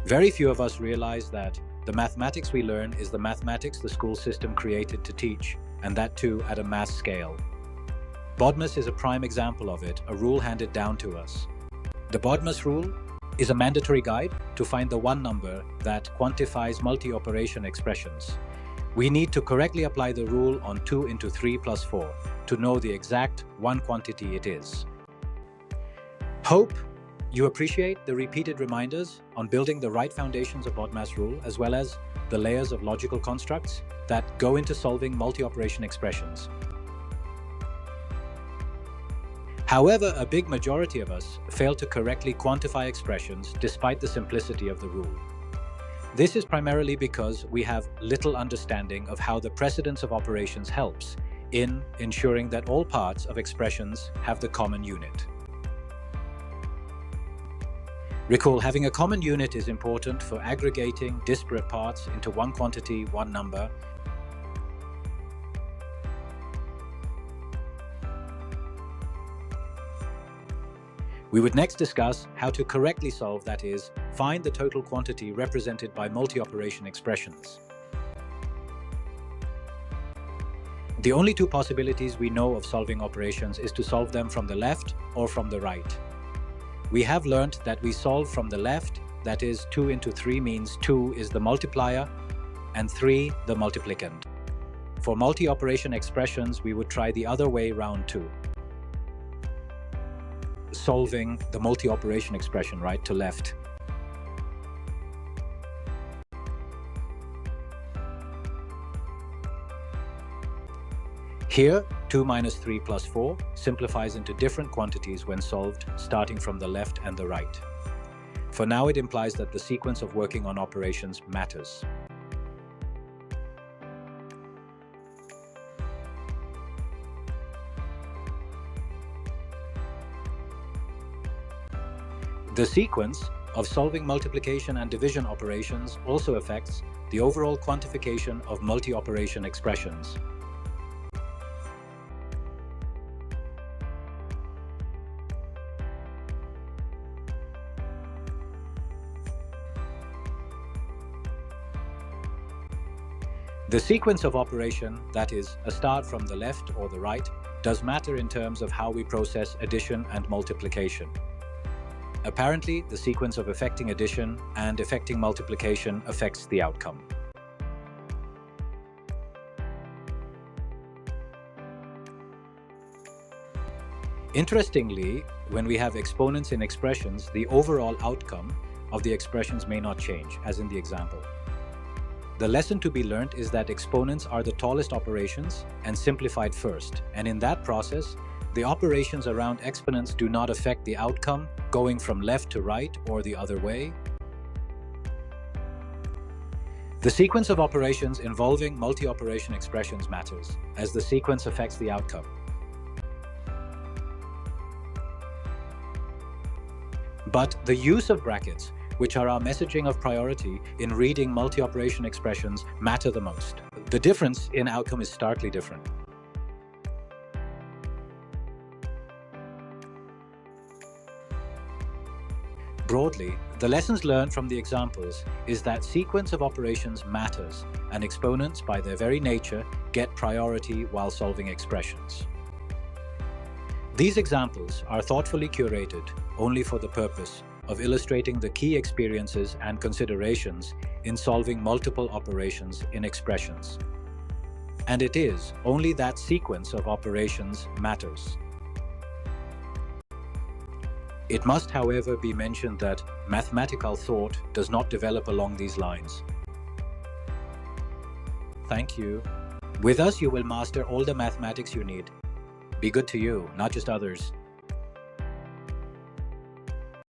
Very few of us realize that the mathematics we learn is the mathematics the school system created to teach, and that too at a mass scale. BODMAS is a prime example of it, a rule handed down to us. The BODMAS rule is a mandatory guide to find the one number that quantifies multi-operation expressions. We need to correctly apply the rule on 2 into 3 plus 4 to know the exact one quantity it is. Hope you appreciate the repeated reminders on building the right foundations of BODMAS rule, as well as the layers of logical constructs that go into solving multi-operation expressions. However, a big majority of us fail to correctly quantify expressions despite the simplicity of the rule. This is primarily because we have little understanding of how the precedence of operations helps in ensuring that all parts of expressions have the common unit. Recall, having a common unit is important for aggregating disparate parts into one quantity, one number. We would next discuss how to correctly solve, that is, find the total quantity represented by multi-operation expressions. The only two possibilities we know of solving operations is to solve them from the left or from the right. We have learned that we solve from the left, that is 2 into 3 means 2 is the multiplier and 3 the multiplicand. For multi-operation expressions, we would try the other way round too. Solving the multi-operation expression right to left. Here, 2 minus 3 plus 4 simplifies into different quantities when solved, starting from the left and the right. For now, it implies that the sequence of working on operations matters. The sequence of solving multiplication and division operations also affects the overall quantification of multi-operation expressions. The sequence of operation, that is, a start from the left or the right, does matter in terms of how we process addition and multiplication. Apparently, the sequence of affecting addition and affecting multiplication affects the outcome. Interestingly, when we have exponents in expressions, the overall outcome of the expressions may not change, as in the example. The lesson to be learned is that exponents are the tallest operations and simplified first, and in that process, the operations around exponents do not affect the outcome going from left to right or the other way. The sequence of operations involving multi-operation expressions matters, as the sequence affects the outcome. But the use of brackets, which are our messaging of priority in reading multi-operation expressions, matter the most. The difference in outcome is starkly different. Broadly, the lessons learned from the examples is that sequence of operations matters, and exponents, by their very nature, get priority while solving expressions. These examples are thoughtfully curated only for the purpose of illustrating the key experiences and considerations in solving multiple operations in expressions. And it is only that sequence of operations matters. It must, however, be mentioned that mathematical thought does not develop along these lines. Thank you. With us, you will master all the mathematics you need. Be good to you, not just others.